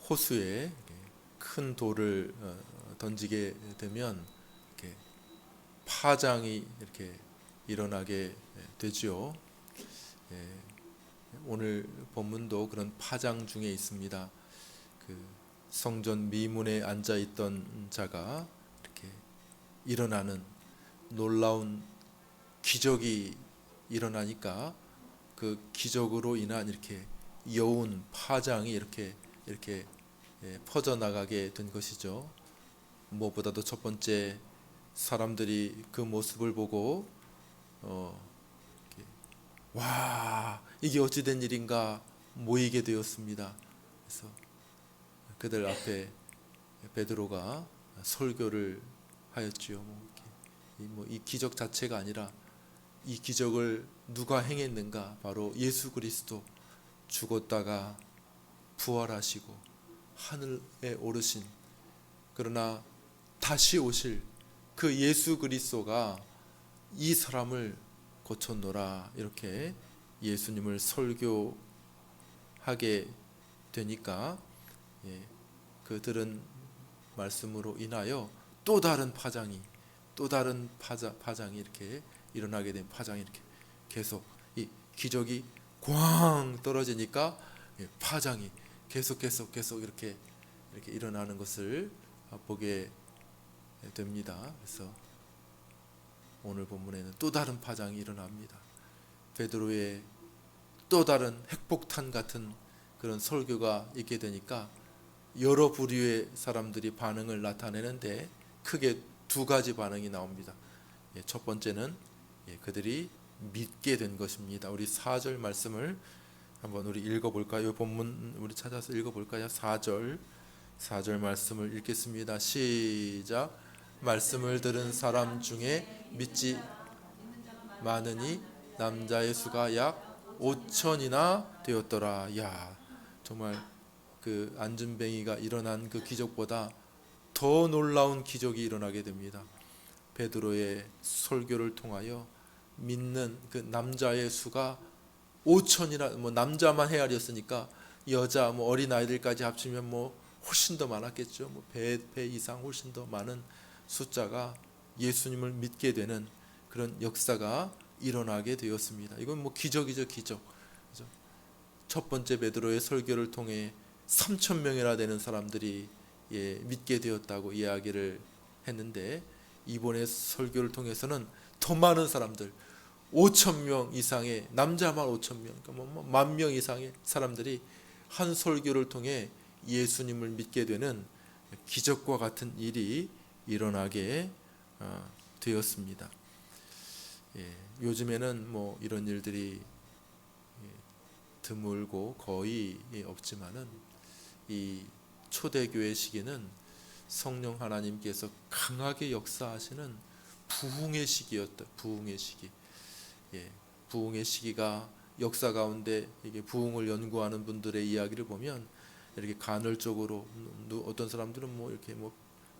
호수에 큰 돌을 던지게 되면 이렇게 파장이 이렇게 일어나게 되죠. 오늘 본문도 그런 파장 중에 있습니다. 그 성전 미문에 앉아 있던 자가 이렇게 일어나는 놀라운 기적이 일어나니까 그 기적으로 인한 이렇게 여운 파장이 이렇게 퍼져나가게 된 것이죠. 무엇보다도 첫 번째, 사람들이 그 모습을 보고 와, 이게 어찌 된 일인가 모이게 되었습니다. 그래서 그들 앞에 베드로가 설교를 하였지요. 이 기적 자체가 아니라 이 기적을 누가 행했는가? 바로 예수 그리스도, 죽었다가 부활하시고 하늘에 오르신, 그러나 다시 오실 그 예수 그리스도가 이 사람을 고쳤노라, 이렇게 예수님을 설교하게 되니까 그 들은 말씀으로 인하여 또 다른 파장이 이렇게 일어나게 된 파장이 이렇게 계속, 이 기적이 꽝 떨어지니까 파장이 계속 이렇게 일어나는 것을 보게 됩니다. 그래서 오늘 본문에는 또 다른 파장이 일어납니다. 베드로의 또 다른 핵폭탄 같은 그런 설교가 있게 되니까 여러 부류의 사람들이 반응을 나타내는데 크게 두 가지 반응이 나옵니다. 첫 번째는 그들이 믿게 된 것입니다. 우리 4절 말씀을 한번 우리 읽어볼까요? 본문 우리 찾아서 읽어볼까요? 4절 말씀을 읽겠습니다. 시작. 말씀을 들은 사람 중에 믿지 많으니 남자의 수가 약 5천이나 되었더라. 야, 정말 그 안진뱅이가 일어난 그 기적보다 더 놀라운 기적이 일어나게 됩니다. 베드로의 설교를 통하여 믿는 그 남자의 수가 5천이나, 남자만 헤아렸으니까 여자 어린 아이들까지 합치면 훨씬 더 많았겠죠. 배 이상 훨씬 더 많은 숫자가 예수님을 믿게 되는 그런 역사가 일어나게 되었습니다. 이건 기적이죠, 기적. 그죠? 첫 번째 베드로의 설교를 통해 3천 명이나 되는 사람들이 믿게 되었다고 이야기를 했는데, 이번에 설교를 통해서는 더 많은 사람들, 5천 명 이상의, 남자만 5천 명, 그러니까 10,000명 이상의 사람들이 한 설교를 통해 예수님을 믿게 되는 기적과 같은 일이 일어나게 되었습니다. 요즘에는 이런 일들이 드물고 거의 없지만은, 이 초대교회 시기는 성령 하나님께서 강하게 역사하시는 부흥의 시기였다. 부흥의 시기. 부흥의 시기가 역사 가운데 이게 부흥을 연구하는 분들의 이야기를 보면 이렇게 간헐적으로, 어떤 사람들은 이렇게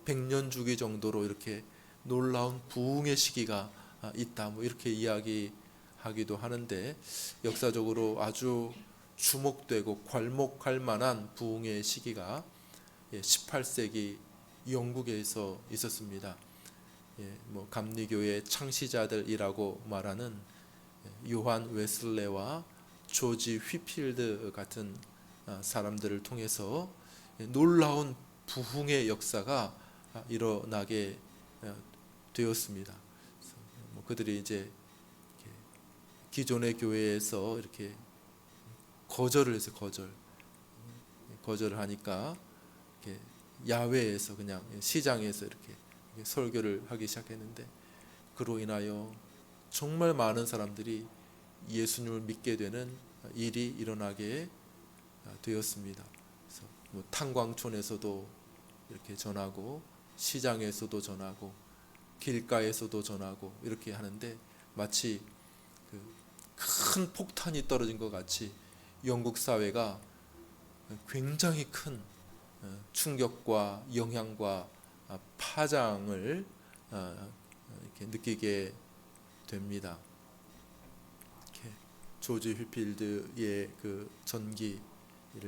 100년 주기 정도로 이렇게 놀라운 부흥의 시기가 있다, 이렇게 이야기하기도 하는데, 역사적으로 아주 주목되고 괄목할 만한 부흥의 시기가 18세기 영국에서 있었습니다. 감리교의 창시자들이라고 말하는 요한 웨슬레와 조지 휘필드 같은 사람들을 통해서 놀라운 부흥의 역사가 일어나게 되었습니다. 그들이 이제 기존의 교회에서 이렇게 거절을 해서 거절을 하니까 이렇게 야외에서, 그냥 시장에서 이렇게 설교를 하기 시작했는데, 그로 인하여 정말 많은 사람들이 예수님을 믿게 되는 일이 일어나게 되었습니다. 그래서 탄광촌에서도 이렇게 전하고, 시장에서도 전하고, 길가에서도 전하고, 이렇게 하는데 마치 큰 폭탄이 떨어진 것 같이 영국 사회가 굉장히 큰 충격과 영향과 파장을 이렇게 느끼게 됩니다. 조지 휘필드의 그 전기를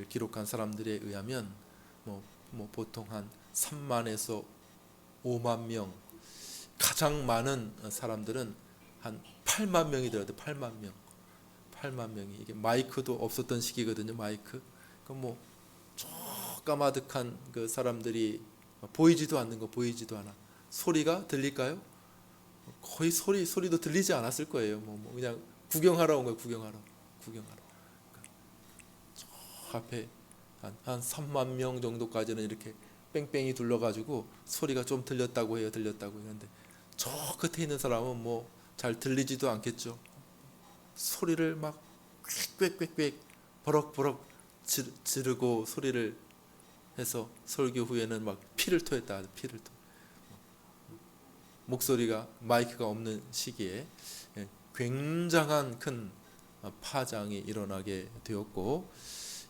기록한 사람들에 의하면 보통 한 3만에서 5만 명, 가장 많은 사람들은 한 8만 명이 되어야 돼. 8만 명이. 이게 마이크도 없었던 시기거든요. 마이크. 그럼 까마득한 그 사람들이 보이지도 않는 거, 보이지도 않아. 소리가 들릴까요? 거의 소리도 들리지 않았을 거예요. 그냥 구경하러 온 거예요. 구경하러. 저 앞에 한 3만 명 정도까지는 이렇게 뺑뺑이 둘러가지고 소리가 좀 들렸다고 해요. 그런데 저 끝에 있는 사람은 잘 들리지도 않겠죠. 소리를 막 꽥꽥꽥꽥 버럭버럭 지르고 소리를 해서 설교 후에는 막 피를 토했다. 목소리가 마이크가 없는 시기에 굉장한 큰 파장이 일어나게 되었고,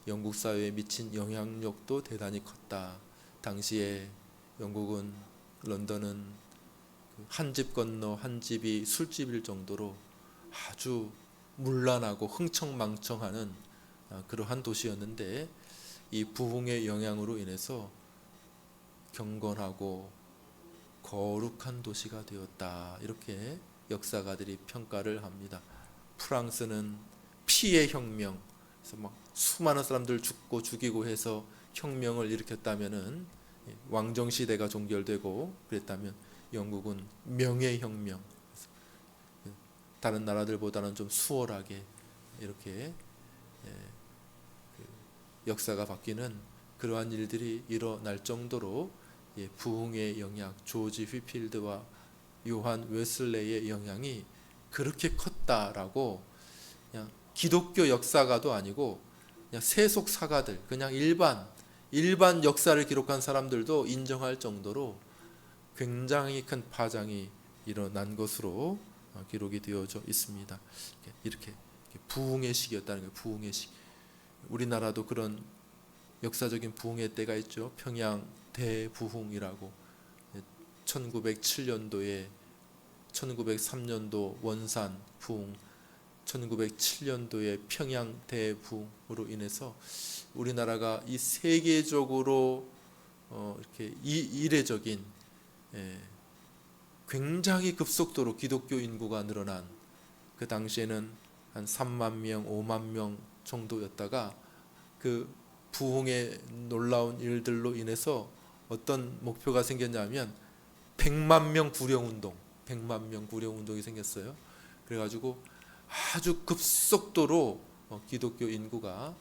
영국 사회에 미친 영향력도 대단히 컸다. 당시에 영국은, 런던은 한 집 건너 한 집이 술집일 정도로 아주 문란하고 흥청망청하는 그러한 도시였는데, 이 부흥의 영향으로 인해서 경건하고 거룩한 도시가 되었다. 이렇게 역사가들이 평가를 합니다. 프랑스는 피의 혁명, 그래서 막 수많은 사람들 죽고 죽이고 해서 혁명을 일으켰다면은, 왕정 시대가 종결되고 그랬다면, 영국은 명예혁명, 다른 나라들보다는 좀 수월하게 이렇게 역사가 바뀌는 그러한 일들이 일어날 정도로 부흥의 영향, 조지 휘필드와 요한 웨슬레이의 영향이 그렇게 컸다라고, 그냥 기독교 역사가도 아니고 그냥 세속 사가들, 그냥 일반 역사를 기록한 사람들도 인정할 정도로 굉장히 큰 파장이 일어난 것으로 기록이 되어져 있습니다. 이렇게 부흥의 시기였다는 거예요. 부흥의 시기. 우리나라도 그런 역사적인 부흥의 때가 있죠. 평양 대부흥이라고. 1907년도에 1903년도 원산 부흥, 1907년도에 평양 대부흥으로 인해서 우리나라가 이 세계적으로 이렇게 이례적인, 굉장히 급속도로 기독교 인구가 늘어난, 그 당시에는 한 3만 명, 5만 명 정도였다가 그 부흥의 놀라운 일들로 인해서 어떤 목표가 생겼냐면 100만 명 구령 운동이 생겼어요. 그래가지고 아주 급속도로 기독교 인구가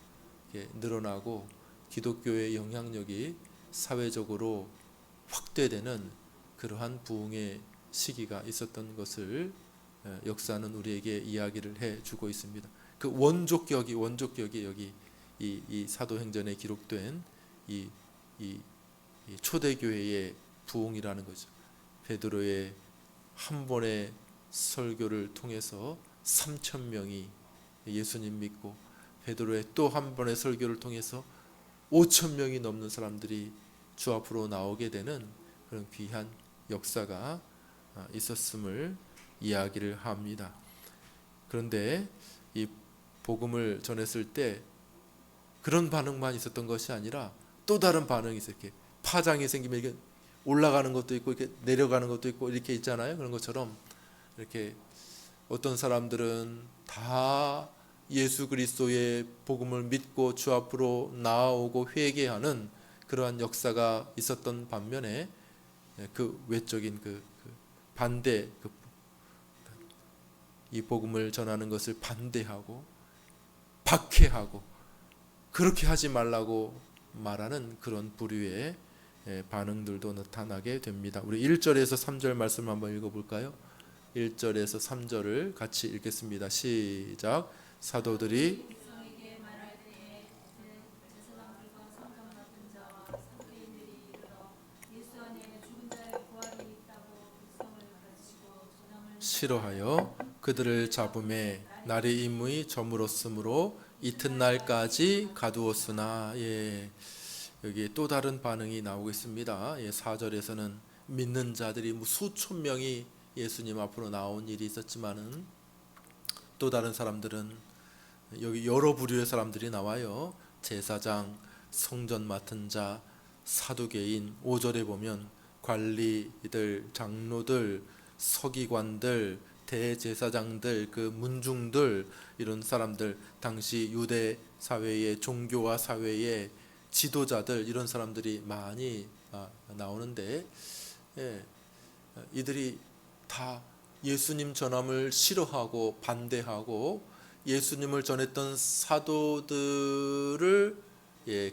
늘어나고 기독교의 영향력이 사회적으로 확대되는 그러한 부흥의 시기가 있었던 것을 역사는 우리에게 이야기를 해주고 있습니다. 그 원조격이 여기 이 사도행전에 기록된 이 초대교회의 부흥이라는 거죠. 베드로의 한 번의 설교를 통해서 3,000명이 예수님 믿고, 베드로의 또 한 번의 설교를 통해서 5,000명이 넘는 사람들이 주 앞으로 나오게 되는 그런 귀한 역사가 있었음을 이야기를 합니다. 그런데 이 복음을 전했을 때 그런 반응만 있었던 것이 아니라 또 다른 반응이 있어요. 이렇게 파장이 생기면 이게 올라가는 것도 있고 이렇게 내려가는 것도 있고 이렇게 있잖아요. 그런 것처럼 이렇게 어떤 사람들은 다 예수 그리스도의 복음을 믿고 주 앞으로 나아오고 회개하는 그러한 역사가 있었던 반면에, 그 외적인 그 반대, 이 복음을 전하는 것을 반대하고 박해하고 그렇게 하지 말라고 말하는 그런 부류의 반응들도 나타나게 됩니다. 우리 1절에서 3절 말씀 한번 읽어볼까요? 1절에서 3절을 같이 읽겠습니다. 시작. 사도들이 싫어하여 그들을 잡음에 날이 임의 저물었으므로 이튿날까지 가두었으나. 여기 또 다른 반응이 나오고 있습니다. 4절에서는 믿는 자들이 수천 명이 예수님 앞으로 나온 일이 있었지만은, 또 다른 사람들은, 여기 여러 부류의 사람들이 나와요. 제사장, 성전 맡은 자, 사두개인, 5절에 보면 관리들, 장로들, 서기관들, 대제사장들, 그 문중들, 이런 사람들, 당시 유대 사회의 종교와 사회의 지도자들, 이런 사람들이 많이 나오는데, 이들이 다 예수님 전함을 싫어하고 반대하고 예수님을 전했던 사도들을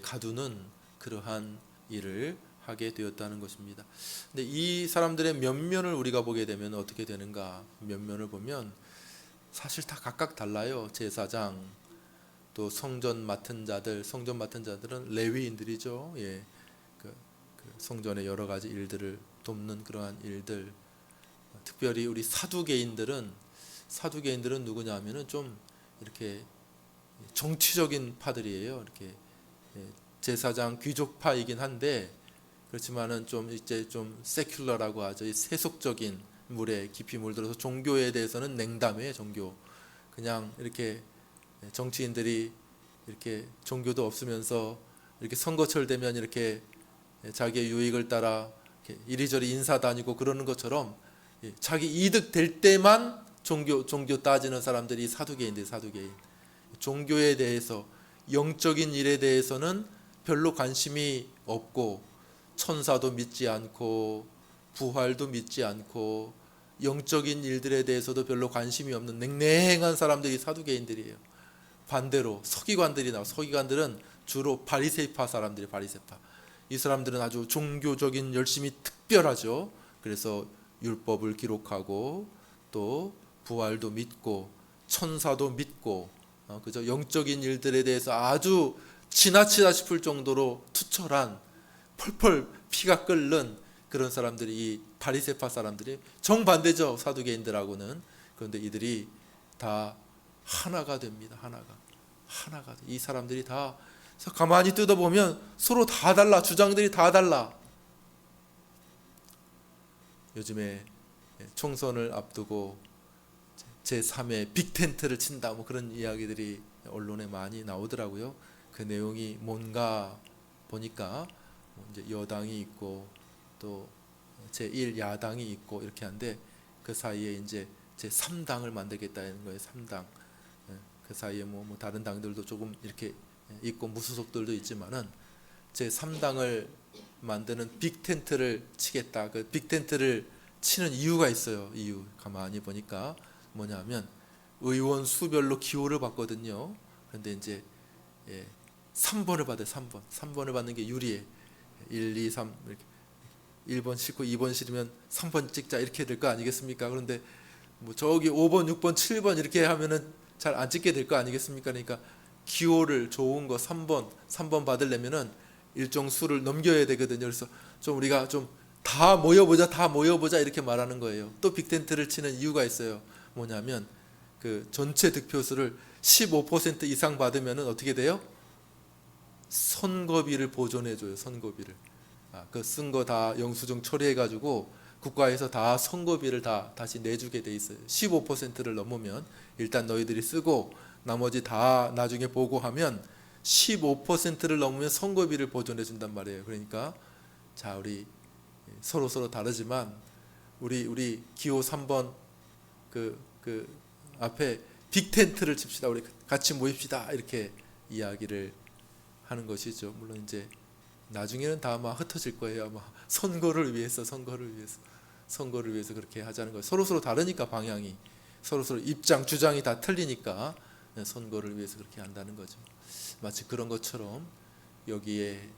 가두는 그러한 일을 하게 되었다는 것입니다. 근데 이 사람들의 면면을 우리가 보게 되면 어떻게 되는가? 면면을 보면 사실 다 각각 달라요. 제사장, 또 성전 맡은 자들은 레위인들이죠. 그 성전의 여러 가지 일들을 돕는 그러한 일들. 특별히 우리 사두개인들은 누구냐면은 좀 이렇게 정치적인 파들이에요. 이렇게 제사장 귀족파이긴 한데, 그렇지만은 좀 이제 좀 세큘러라고 하죠. 세속적인 물에 깊이 물들어서 종교에 대해서는 냉담해요. 종교. 그냥 이렇게 정치인들이 이렇게 종교도 없으면서 이렇게 선거철 되면 이렇게 자기의 유익을 따라 이렇게 이리저리 인사 다니고 그러는 것처럼 자기 이득 될 때만 종교 따지는 사람들이 사두개인. 종교에 대해서, 영적인 일에 대해서는 별로 관심이 없고, 천사도 믿지 않고 부활도 믿지 않고 영적인 일들에 대해서도 별로 관심이 없는 냉랭한 사람들이 사두개인들이에요. 반대로 서기관들은 주로 바리새파 사람들이, 바리새파. 이 사람들은 아주 종교적인 열심이 특별하죠. 그래서 율법을 기록하고 또 부활도 믿고 천사도 믿고, 그죠? 영적인 일들에 대해서 아주 지나치다 싶을 정도로 투철한, 펄펄 피가 끓는 그런 사람들이 이 바리새파 사람들이 정반대죠. 사두개인들하고는. 그런데 이들이 다 하나가 됩니다. 하나가 돼. 이 사람들이 다 가만히 뜯어보면 서로 다 달라. 주장들이 다 달라. 요즘에 총선을 앞두고 제3의 빅텐트를 친다, 뭐 그런 이야기들이 언론에 많이 나오더라고요. 그 내용이 뭔가 보니까 이제 여당이 있고 또 제1야당이 있고 이렇게 한데, 그 사이에 이제 제3당을 만들겠다는 거예요. 3당. 그 사이에 뭐 다른 당들도 조금 이렇게 있고 무소속들도 있지만은 제3당을 만드는 빅텐트를 치겠다. 그 빅텐트를 치는 이유가 있어요. 이유 가만히 보니까 뭐냐면 의원 수별로 기호를 받거든요. 그런데 이제 3번을 받아요. 3번을 받는 게 유리해. 1, 2, 3 이렇게 1번 싫고 2번 싫으면 3번 찍자, 이렇게 될 거 아니겠습니까? 그런데 뭐 저기 5번, 6번, 7번 이렇게 하면은 잘 안 찍게 될 거 아니겠습니까? 그러니까 기호를 좋은 거 3번 받으려면은 일정 수를 넘겨야 되거든요. 그래서 좀 우리가 좀 다 모여보자 이렇게 말하는 거예요. 또 빅텐트를 치는 이유가 있어요. 뭐냐면 그 전체 득표수를 15% 이상 받으면은 어떻게 돼요? 선거비를 보존해줘요. 선거비를. 그 쓴 거 다 영수증 처리해가지고 국가에서 다 선거비를 다 다시 내주게 돼 있어요. 15%를 넘으면 일단 너희들이 쓰고 나머지 다 나중에 보고하면 15%를 넘으면 선거비를 보존해 준단 말이에요. 그러니까 자, 우리 서로 다르지만 우리 기호 3번 그 앞에 빅텐트를 칩시다. 우리 같이 모입시다. 이렇게 이야기를 하는 것이죠. 물론 이제 나중에는 다 아마 흩어질 거예요. 아마 선거를 위해서 그렇게 하자는 거예요. 서로 다르니까, 방향이 서로 입장 주장이 다 틀리니까 선거를 위해서 그렇게 한다는 거죠. 마치 그런 것처럼 여기에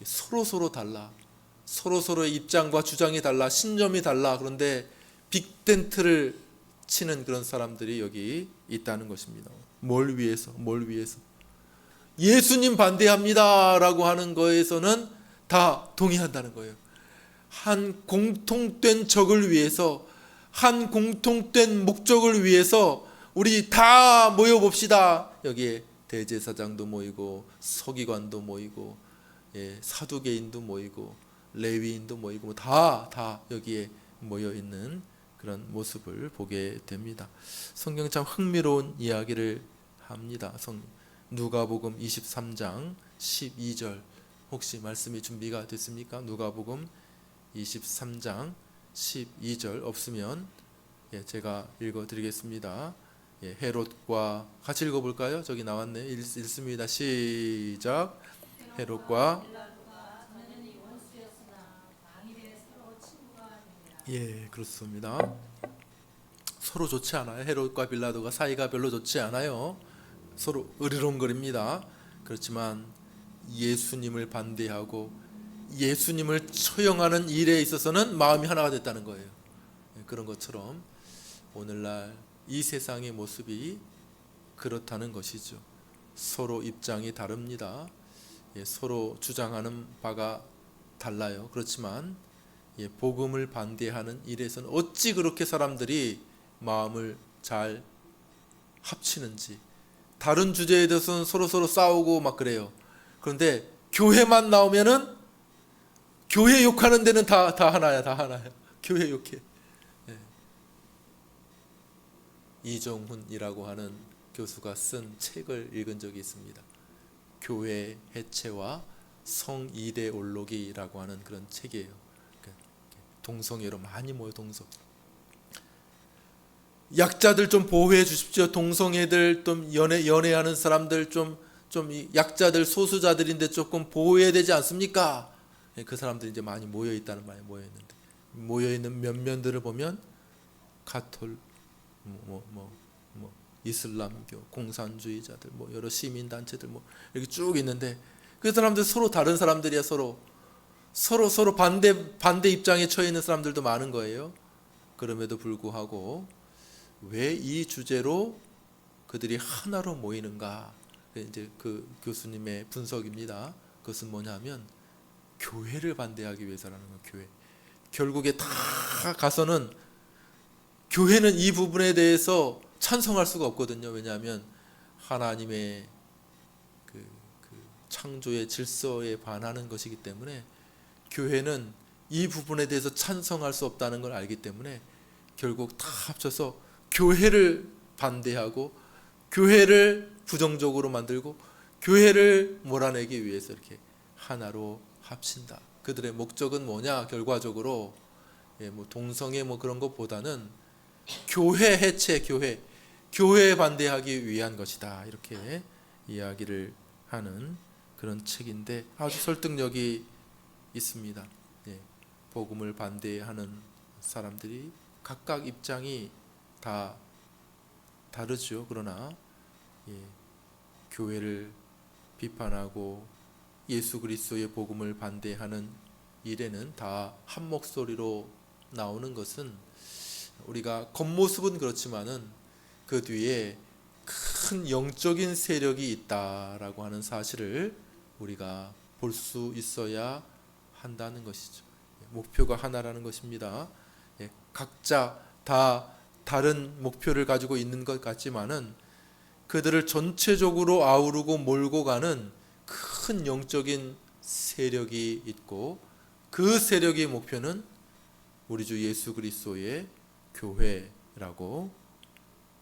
서로 달라. 서로의 입장과 주장이 달라. 신념이 달라. 그런데 빅텐트를 치는 그런 사람들이 여기 있다는 것입니다. 뭘 위해서? 예수님 반대합니다 라고 하는 거에서는 다 동의한다는 거예요. 한 공통된 적을 위해서, 한 공통된 목적을 위해서 우리 다 모여봅시다. 여기에 대제사장도 모이고 서기관도 모이고 사두개인도 모이고 레위인도 모이고 다 여기에 모여있는 그런 모습을 보게 됩니다. 성경 참 흥미로운 이야기를 합니다. 누가복음 23장 12절 혹시 말씀이 준비가 됐습니까? 누가복음 23장 12절 없으면 제가 읽어드리겠습니다. 헤롯과 같이 읽어볼까요? 저기 나왔네. 읽습니다. 시작. 헤롯과 그렇습니다. 서로 좋지 않아요. 헤롯과 빌라도가 사이가 별로 좋지 않아요. 서로 으르렁거립니다. 그렇지만 예수님을 반대하고 예수님을 처형하는 일에 있어서는 마음이 하나가 됐다는 거예요. 그런 것처럼 오늘날 이 세상의 모습이 그렇다는 것이죠. 서로 입장이 다릅니다. 서로 주장하는 바가 달라요. 그렇지만 복음을 반대하는 일에서는 어찌 그렇게 사람들이 마음을 잘 합치는지. 다른 주제에 대해서는 서로 싸우고 막 그래요. 그런데 교회만 나오면은 교회 욕하는 데는 다 하나야. 교회 욕해. 이종훈이라고 하는 교수가 쓴 책을 읽은 적이 있습니다. 교회 해체와 성이데올로기라고 하는 그런 책이에요. 동성애로 많이 모여 동성. 약자들 좀 보호해 주십시오. 동성애들 좀 연애하는 사람들 좀 약자들 소수자들인데 조금 보호해야 되지 않습니까? 그 사람들이 이제 많이 모여 있다는 말이에요. 모여 있는 면면들을 보면 가톨, 이슬람교, 공산주의자들, 여러 시민 단체들 이렇게 쭉 있는데 그 사람들 서로 다른 사람들이야. 서로 반대 입장에 처해 있는 사람들도 많은 거예요. 그럼에도 불구하고 왜 이 주제로 그들이 하나로 모이는가? 이제 그 교수님의 분석입니다. 그것은 뭐냐면 교회를 반대하기 위해서라는 거예요. 교회. 결국에 다 가서는 교회는 이 부분에 대해서 찬성할 수가 없거든요. 왜냐하면 하나님의 그 창조의 질서에 반하는 것이기 때문에 교회는 이 부분에 대해서 찬성할 수 없다는 걸 알기 때문에 결국 다 합쳐서 교회를 반대하고 교회를 부정적으로 만들고 교회를 몰아내기 위해서 이렇게 하나로 합친다. 그들의 목적은 뭐냐? 결과적으로 동성애 그런 것보다는 교회 해체, 교회 반대하기 위한 것이다. 이렇게 이야기를 하는 그런 책인데 아주 설득력이 있습니다. 복음을 반대하는 사람들이 각각 입장이 다 다르죠. 그러나 교회를 비판하고 예수 그리스도의 복음을 반대하는 일에는 다 한 목소리로 나오는 것은 우리가 겉모습은 그렇지만은 그 뒤에 큰 영적인 세력이 있다라고 하는 사실을 우리가 볼 수 있어야 한다는 것이죠. 목표가 하나라는 것입니다. 각자 다 다른 목표를 가지고 있는 것 같지만은 그들을 전체적으로 아우르고 몰고 가는 큰 영적인 세력이 있고 그 세력의 목표는 우리 주 예수 그리스도의 교회라고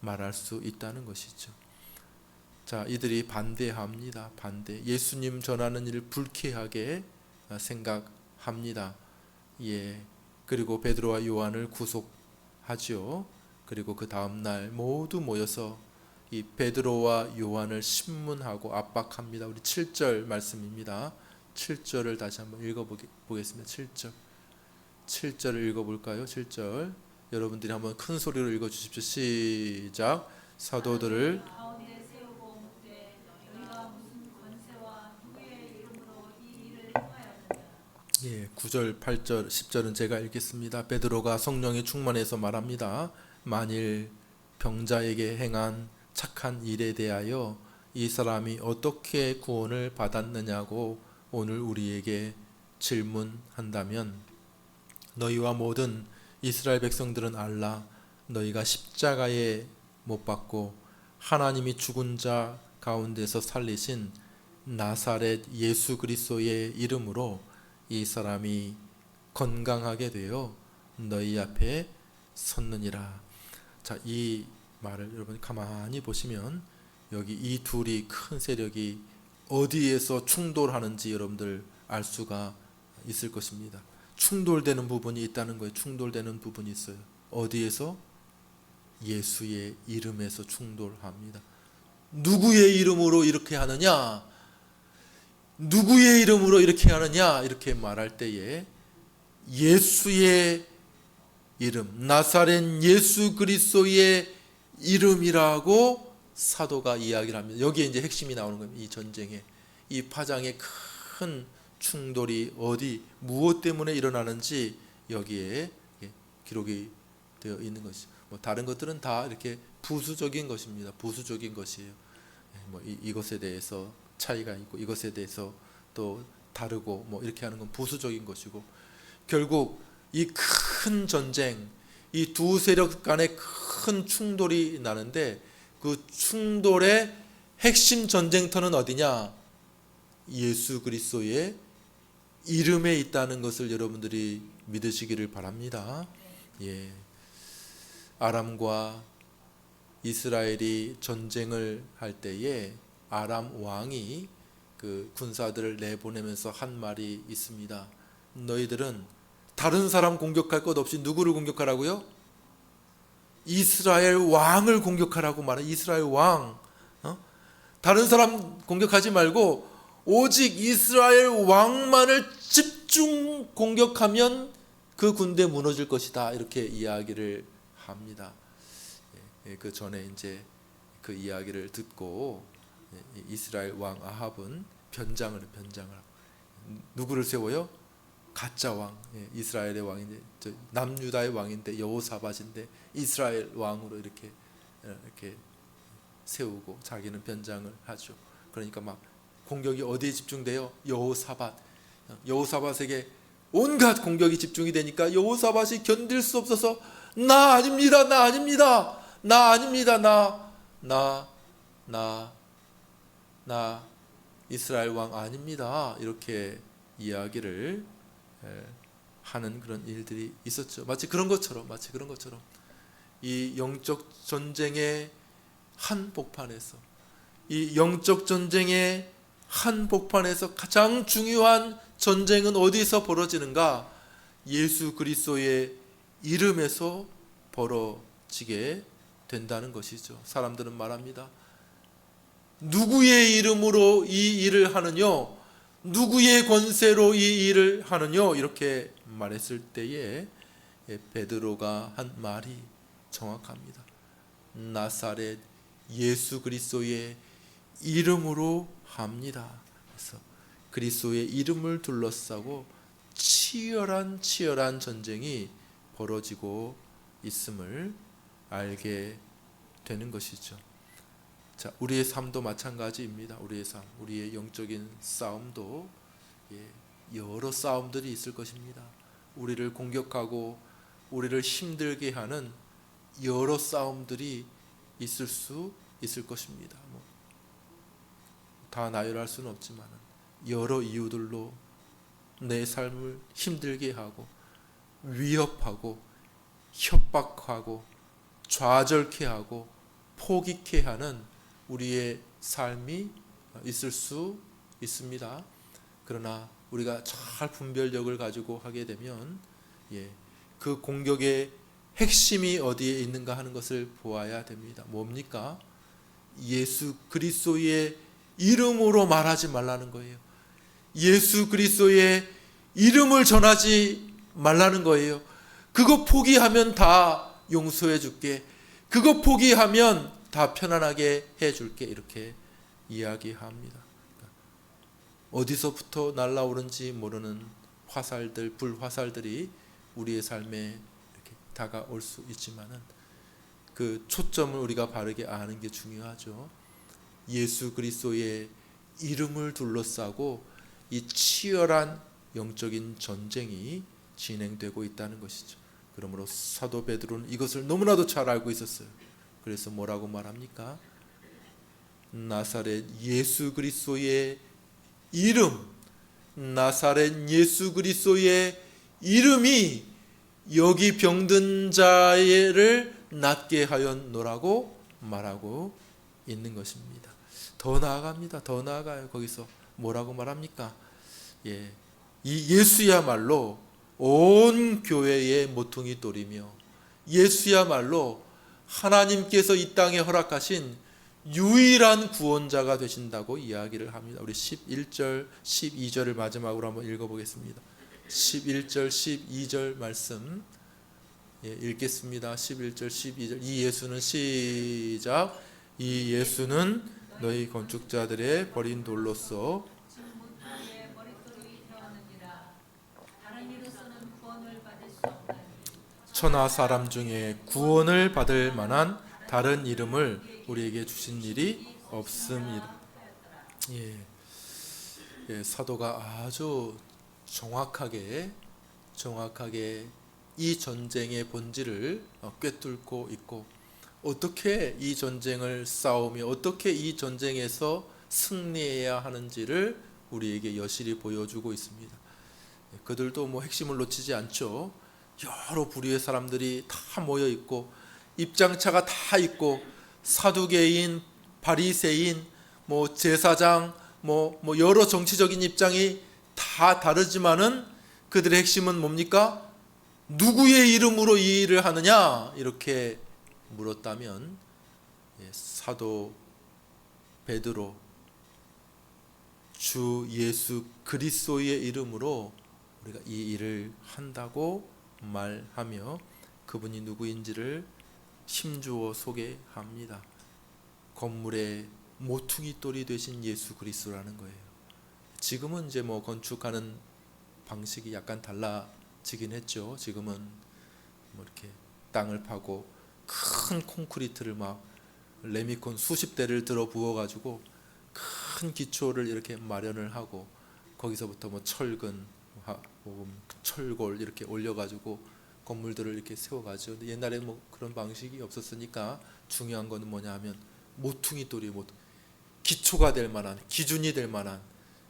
말할 수 있다는 것이죠. 자, 이들이 반대합니다. 반대. 예수님 전하는 일을 불쾌하게 생각합니다. 그리고 베드로와 요한을 구속하죠. 그리고 그 다음 날 모두 모여서 이 베드로와 요한을 신문하고 압박합니다. 우리 7절 말씀입니다. 7절을 다시 한번 읽어보겠습니다. 7절을 읽어볼까요? 7절 여러분들이 한번 큰 소리로 읽어주십시오. 시작. 사도들을 9절, 8절, 10절은 제가 읽겠습니다. 베드로가 성령에 충만해서 말합니다. 만일 병자에게 행한 착한 일에 대하여 이 사람이 어떻게 구원을 받았느냐고 오늘 우리에게 질문한다면 너희와 모든 이스라엘 백성들은 알라. 너희가 십자가에 못 박고 하나님이 죽은 자 가운데서 살리신 나사렛 예수 그리스도의 이름으로 이 사람이 건강하게 되어 너희 앞에 섰느니라. 자, 이 말을 여러분 가만히 보시면 여기 이 둘이 큰 세력이 어디에서 충돌하는지 여러분들 알 수가 있을 것입니다. 충돌되는 부분이 있다는 거예요. 충돌되는 부분이 있어요. 어디에서? 예수의 이름에서 충돌합니다. 누구의 이름으로 이렇게 하느냐? 누구의 이름으로 이렇게 하느냐? 이렇게 말할 때에 예수의 이름, 나사렛 예수 그리스도의 이름이라고 사도가 이야기를 합니다. 여기에 이제 핵심이 나오는 겁니다. 이 전쟁에, 이 파장의 큰 충돌이 어디, 무엇 때문에 일어나는지 여기에 기록이 되어 있는 것이죠. 뭐 다른 것들은 다 이렇게 부수적인 것입니다. 부수적인 것이에요. 뭐 이것에 대해서 차이가 있고 이것에 대해서 또 다르고 뭐 이렇게 하는 건 부수적인 것이고, 결국 이 큰 전쟁, 이 두 세력 간의 큰 충돌이 나는데 그 충돌의 핵심 전쟁터는 어디냐? 예수 그리스도의 이름에 있다는 것을 여러분들이 믿으시기를 바랍니다. 예. 아람과 이스라엘이 전쟁을 할 때에 아람 왕이 그 군사들을 내보내면서 한 말이 있습니다. 너희들은 다른 사람 공격할 것 없이 누구를 공격하라고요? 이스라엘 왕을 공격하라고 말해. 이스라엘 왕. 다른 사람 공격하지 말고 오직 이스라엘 왕만을 집중 공격하면 그 군대 무너질 것이다. 이렇게 이야기를 합니다. 그 전에 이제 그 이야기를 듣고 이스라엘 왕 아합은 변장을 누구를 세워요? 가짜 왕. 이스라엘의 왕인데 남유다의 왕인데 여호사밧인데 이스라엘 왕으로 이렇게 세우고 자기는 변장을 하죠. 그러니까 막 공격이 어디에 집중돼요? 여호사밧에게 온갖 공격이 집중이 되니까 여호사밧이 견딜 수 없어서 나 아닙니다. 나 이스라엘 왕 아닙니다. 이렇게 이야기를 하는 그런 일들이 있었죠. 마치 그런 것처럼 이 영적 전쟁의 한복판에서, 이 영적 전쟁의 한복판에서 가장 중요한 전쟁은 어디서 벌어지는가? 예수 그리스도의 이름에서 벌어지게 된다는 것이죠. 사람들은 말합니다. 누구의 이름으로 이 일을 하느뇨? 누구의 권세로 이 일을 하느뇨? 이렇게 말했을 때에 베드로가 한 말이 정확합니다. 나사렛 예수 그리스도의 이름으로 합니다. 그래서 그리스도의 이름을 둘러싸고 치열한 전쟁이 벌어지고 있음을 알게 되는 것이죠. 자, 우리의 삶도 마찬가지입니다. 우리의 삶, 우리의 영적인 싸움도 여러 싸움들이 있을 것입니다. 우리를 공격하고 우리를 힘들게 하는 여러 싸움들이 있을 수 있을 것입니다. 다 나열할 수는 없지만 여러 이유들로 내 삶을 힘들게 하고 위협하고 협박하고 좌절케 하고 포기케 하는 우리의 삶이 있을 수 있습니다. 그러나 우리가 잘 분별력을 가지고 하게 되면 그 공격의 핵심이 어디에 있는가 하는 것을 보아야 됩니다. 뭡니까? 예수 그리스도의 이름으로 말하지 말라는 거예요. 예수 그리스도의 이름을 전하지 말라는 거예요. 그거 포기하면 다 용서해 줄게. 그거 포기하면 다 편안하게 해 줄게. 이렇게 이야기합니다. 어디서부터 날아오는지 모르는 화살들, 불화살들이 우리의 삶에 이렇게 다가올 수 있지만은 그 초점을 우리가 바르게 아는 게 중요하죠. 예수 그리스도의 이름을 둘러싸고 이 치열한 영적인 전쟁이 진행되고 있다는 것이죠. 그러므로 사도 베드로는 이것을 너무나도 잘 알고 있었어요. 그래서 뭐라고 말합니까? 나사렛 예수 그리스도의 이름, 나사렛 예수 그리스도의 이름이 여기 병든 자를 낫게 하였노라고 말하고 있는 것입니다. 더 나아갑니다. 더 나아가요. 거기서 뭐라고 말합니까? 예, 이 예수야말로 온 교회의 모퉁이 돌이며 예수야말로 하나님께서 이 땅에 허락하신 유일한 구원자가 되신다고 이야기를 합니다. 우리 11절, 12절을 마지막으로 한번 읽어보겠습니다. 11절, 12절 말씀 읽겠습니다. 11절, 12절. 이 예수는 시작. 이 예수는 너희 건축자들의 버린 돌로서 천하 사람 중에 구원을 받을 만한 다른 이름을 우리에게 주신 일이 없습니다. 사도가 아주 정확하게 이 전쟁의 본질을 꿰뚫고 있고 어떻게 이 전쟁을 싸우며 어떻게 이 전쟁에서 승리해야 하는지를 우리에게 여실히 보여주고 있습니다. 그들도 뭐 핵심을 놓치지 않죠. 여러 부류의 사람들이 다 모여 있고 입장차가 다 있고 사두개인, 바리새인, 뭐 제사장, 뭐 여러 정치적인 입장이 다 다르지만은 그들의 핵심은 뭡니까? 누구의 이름으로 이 일을 하느냐? 이렇게 물었다면 사도 베드로 주 예수 그리스도의 이름으로 우리가 이 일을 한다고 말하며 그분이 누구인지를 힘주어 소개합니다. 건물의 모퉁이 돌이 되신 예수 그리스도라는 거예요. 지금은 이제 뭐 건축하는 방식이 약간 달라지긴 했죠. 지금은 뭐 이렇게 땅을 파고 큰 콘크리트를 막 레미콘 수십 대를 들어 부어 가지고 큰 기초를 이렇게 마련을 하고 거기서부터 뭐 철근, 철골 이렇게 올려 가지고 건물들을 이렇게 세워가죠. 근데 옛날에 뭐 그런 방식이 없었으니까 중요한 거는 뭐냐 하면 모퉁이 돌이 기초가 될 만한, 기준이 될 만한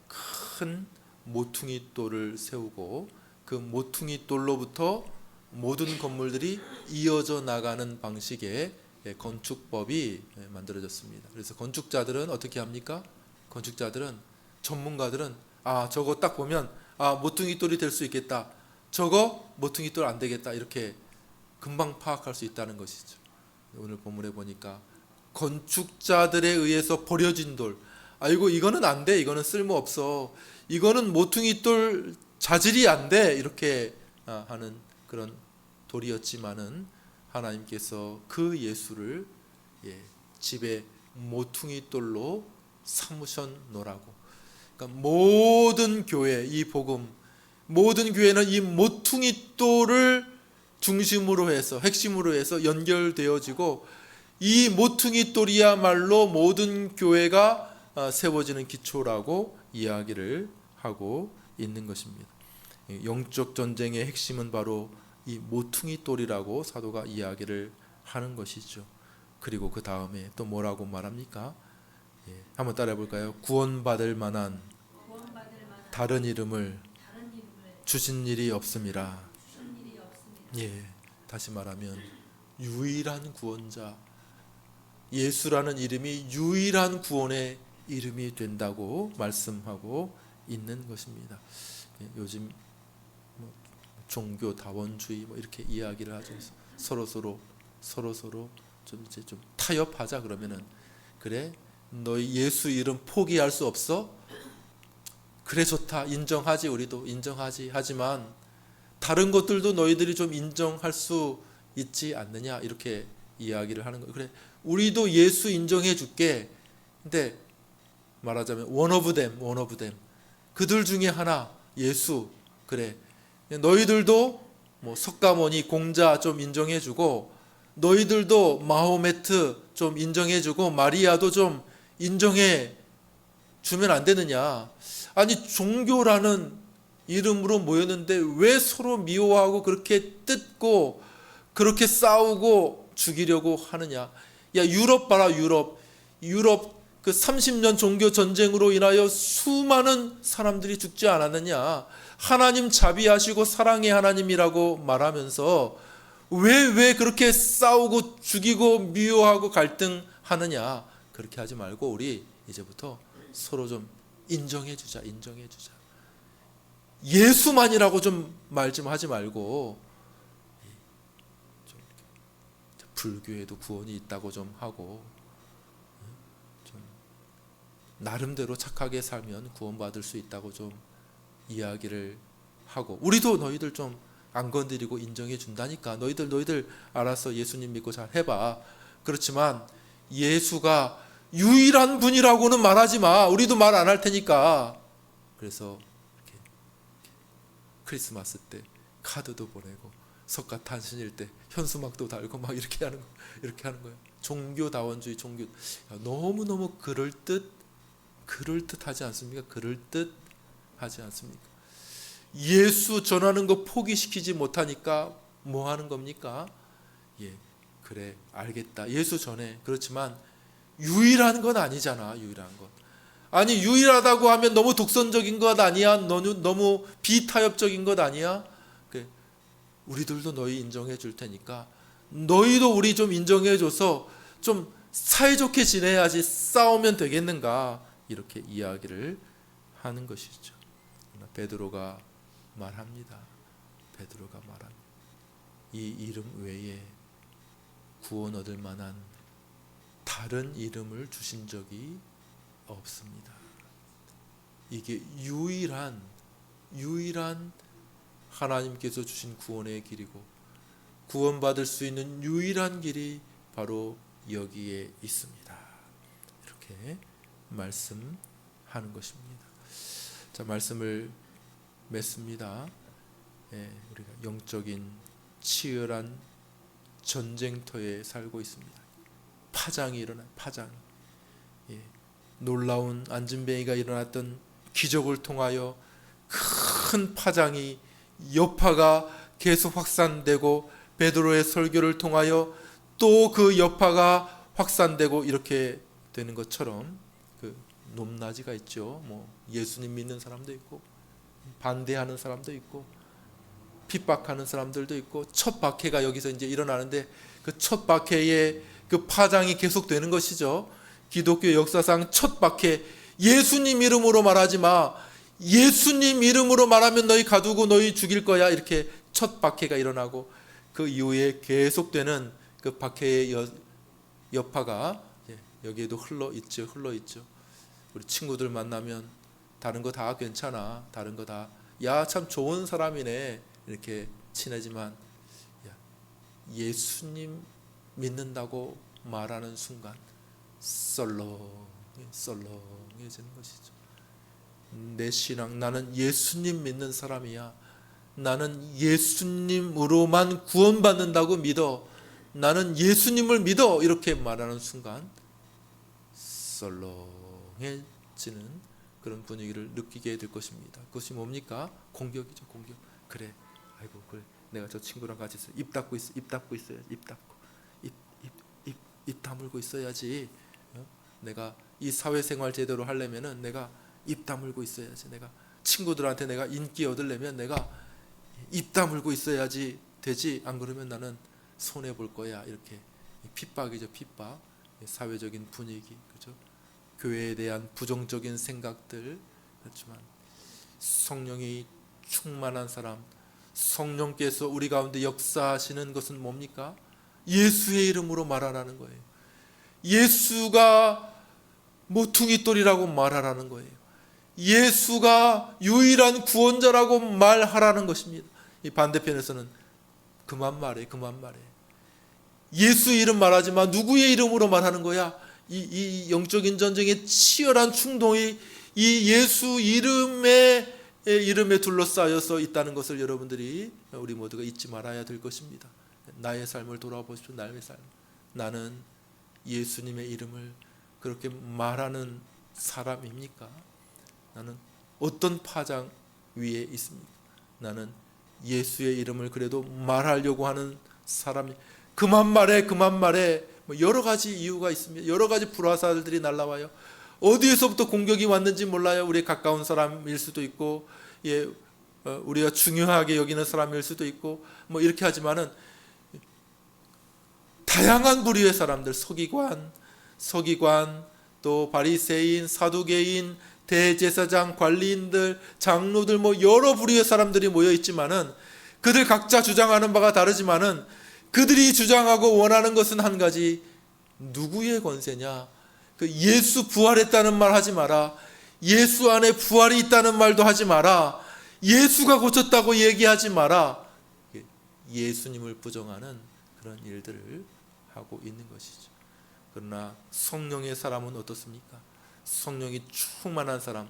큰 모퉁이 돌을 세우고 그 모퉁이 돌로부터 모든 건물들이 이어져 나가는 방식의 건축법이 만들어졌습니다. 그래서 건축자들은 어떻게 합니까? 건축자들은, 전문가들은 저거 딱 보면 모퉁이 돌이 될 수 있겠다, 저거 모퉁이 돌 안 되겠다, 이렇게 금방 파악할 수 있다는 것이죠. 오늘 본문에 보니까 건축자들에 의해서 버려진 돌, 이거는 안 돼, 이거는 쓸모없어, 이거는 모퉁이 돌 자질이 안 돼, 이렇게 하는 그런 돌이었지만은 하나님께서 그 예수를 집에 모퉁이 돌로 삼으셨노라고. 그러니까 모든 교회, 이 복음, 모든 교회는 이 모퉁이 돌을 중심으로 해서, 핵심으로 해서 연결되어지고 이 모퉁이 돌이야말로 모든 교회가 세워지는 기초라고 이야기를 하고 있는 것입니다. 영적 전쟁의 핵심은 바로 이 모퉁이 돌이라고 사도가 이야기를 하는 것이죠. 그리고 그 다음에 또 뭐라고 말합니까? 한번 따라해 볼까요? 구원받을 만한 다른 이름을 주신 일이 없음이라. 다시 말하면 유일한 구원자, 예수라는 이름이 유일한 구원의 이름이 된다고 말씀하고 있는 것입니다. 요즘 종교 다원주의 이렇게 이야기를 하죠. 서로 좀 이제 좀 타협하자 그러면은, 그래 너희 예수 이름 포기할 수 없어? 그래 좋다, 인정하지, 우리도 인정하지, 하지만 다른 것들도 너희들이 좀 인정할 수 있지 않느냐, 이렇게 이야기를 하는 거예요. 그래 우리도 예수 인정해 줄게. 근데 말하자면 one of them 그들 중에 하나 예수, 그래 너희들도 뭐 석가모니 공자 좀 인정해주고, 너희들도 마호메트 좀 인정해주고, 마리아도 좀 인정해 주면 안 되느냐. 아니 종교라는 이름으로 모였는데 왜 서로 미워하고 그렇게 뜯고 그렇게 싸우고 죽이려고 하느냐. 야 유럽 봐라, 유럽 그 30년 종교 전쟁으로 인하여 수많은 사람들이 죽지 않았느냐. 하나님 자비하시고 사랑의 하나님이라고 말하면서 왜 그렇게 싸우고 죽이고 미워하고 갈등하느냐. 그렇게 하지 말고 우리 이제부터 서로 좀 인정해 주자. 예수만이라고 좀 말 좀 하지 말고 좀 불교에도 구원이 있다고 좀 하고 좀 나름대로 착하게 살면 구원받을 수 있다고 좀 이야기를 하고, 우리도 너희들 좀 안 건드리고 인정해 준다니까. 너희들 알아서 예수님 믿고 잘 해봐. 그렇지만 예수가 유일한 분이라고는 말하지 마. 우리도 말 안 할 테니까. 그래서 이렇게 크리스마스 때 카드도 보내고 석가탄신일 때 현수막도 달고 막 이렇게 하는 거예요. 종교다원주의 종교. 너무 그럴듯하지 않습니까? 그럴듯하지 않습니까? 예수 전하는 거 포기시키지 못하니까 뭐 하는 겁니까? 그래 알겠다. 예수 전해. 그렇지만 유일한 건 아니잖아. 유일한 것. 아니 유일하다고 하면 너무 독선적인 것 아니야? 너무 비타협적인 것 아니야? 우리들도 너희 인정해 줄 테니까 너희도 우리 좀 인정해 줘서 좀 사이좋게 지내야지 싸우면 되겠는가? 이렇게 이야기를 하는 것이죠. 베드로가 말합니다. 이 이름 외에 구원 얻을 만한 다른 이름을 주신 적이 없습니다. 이게 유일한 하나님께서 주신 구원의 길이고 구원받을 수 있는 유일한 길이 바로 여기에 있습니다. 이렇게 말씀하는 것입니다. 자, 말씀을 맺습니다. 우리가 영적인 치열한 전쟁터에 살고 있습니다. 파장이 일어나요. 파장. 놀라운 안진뱅이가 일어났던 기적을 통하여 큰 파장이, 여파가 계속 확산되고 베드로의 설교를 통하여 또 그 여파가 확산되고 이렇게 되는 것처럼 그 높낮이가 있죠. 예수님 믿는 사람도 있고 반대하는 사람도 있고 핍박하는 사람들도 있고 첫 박해가 여기서 이제 일어나는데 그 첫 박해의 그 파장이 계속되는 것이죠. 기독교 역사상 첫 박해, 예수님 이름으로 말하지 마. 예수님 이름으로 말하면 너희 가두고 너희 죽일 거야. 이렇게 첫 박해가 일어나고 그 이후에 계속되는 그 박해의 여파가 여기에도 흘러 있죠. 우리 친구들 만나면 다른 거 다 괜찮아. 다른 거 다 야 참 좋은 사람이네. 이렇게 친하지만 예수님 믿는다고 말하는 순간 썰렁해지는 것이죠. 내 신앙, 나는 예수님 믿는 사람이야. 나는 예수님으로만 구원받는다고 믿어. 나는 예수님을 믿어. 이렇게 말하는 순간 썰렁해지는 그런 분위기를 느끼게 될 것입니다. 그것이 뭡니까? 공격이죠. 공격. 그래, 아이고 그래, 내가 저 친구랑 같이 있어. 입 닫고 있어야지. 입 다물고 있어야지. 내가 이 사회생활 제대로 하려면은 내가 입 다물고 있어야지. 내가 친구들한테 내가 인기 얻으려면 내가 입 다물고 있어야지 되지. 안 그러면 나는 손해 볼 거야. 이렇게 핍박이죠. 핍박. 사회적인 분위기, 그죠? 교회에 대한 부정적인 생각들. 그렇지만 성령이 충만한 사람, 성령께서 우리 가운데 역사하시는 것은 뭡니까? 예수의 이름으로 말하라는 거예요. 예수가 모퉁이돌이라고 말하라는 거예요. 예수가 유일한 구원자라고 말하라는 것입니다. 이 반대편에서는 그만 말해. 예수 이름 말하지 마. 누구의 이름으로 말하는 거야? 이 영적인 전쟁의 치열한 충동이 이 예수 이름에 둘러싸여서 있다는 것을 여러분들이, 우리 모두가 잊지 말아야 될 것입니다. 나의 삶을 돌아보십시오. 나의 삶. 나는 예수님의 이름을 그렇게 말하는 사람입니까? 나는 어떤 파장 위에 있습니까? 나는 예수의 이름을 그래도 말하려고 하는 사람이. 그만 말해. 여러 가지 이유가 있습니다. 여러 가지 불화살들이 날라와요. 어디에서부터 공격이 왔는지 몰라요. 우리 가까운 사람일 수도 있고, 우리가 중요하게 여기는 사람일 수도 있고, 이렇게 하지만은 다양한 부류의 사람들, 서기관, 또 바리새인, 사두개인, 대제사장, 관리인들, 장로들 여러 부류의 사람들이 모여 있지만은 그들 각자 주장하는 바가 다르지만은 그들이 주장하고 원하는 것은 한 가지. 누구의 권세냐? 그 예수 부활했다는 말 하지 마라. 예수 안에 부활이 있다는 말도 하지 마라. 예수가 고쳤다고 얘기하지 마라. 예수님을 부정하는 그런 일들을 하고 있는 것이죠. 그러나 성령의 사람은 어떻습니까? 성령이 충만한 사람,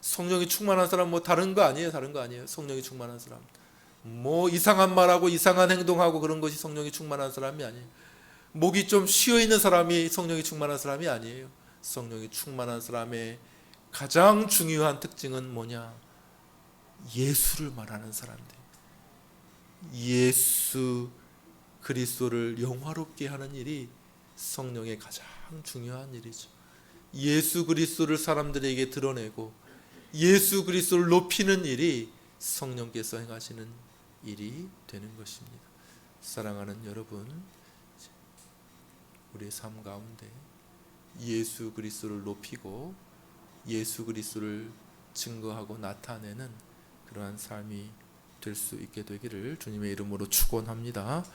성령이 충만한 사람 다른 거 아니에요. 다른 거 아니에요. 성령이 충만한 사람, 이상한 말하고 이상한 행동하고 그런 것이 성령이 충만한 사람이 아니에요. 목이 좀 쉬어 있는 사람이 성령이 충만한 사람이 아니에요. 성령이 충만한 사람의 가장 중요한 특징은 뭐냐? 예수를 말하는 사람들, 예수 그리스도를 영화롭게 하는 일이 성령의 가장 중요한 일이죠. 예수 그리스도를 사람들에게 드러내고 예수 그리스도를 높이는 일이 성령께서 행하시는 일이 되는 것입니다. 사랑하는 여러분, 우리의 삶 가운데 예수 그리스도를 높이고 예수 그리스도를 증거하고 나타내는 그러한 삶이 될 수 있게 되기를 주님의 이름으로 축원합니다.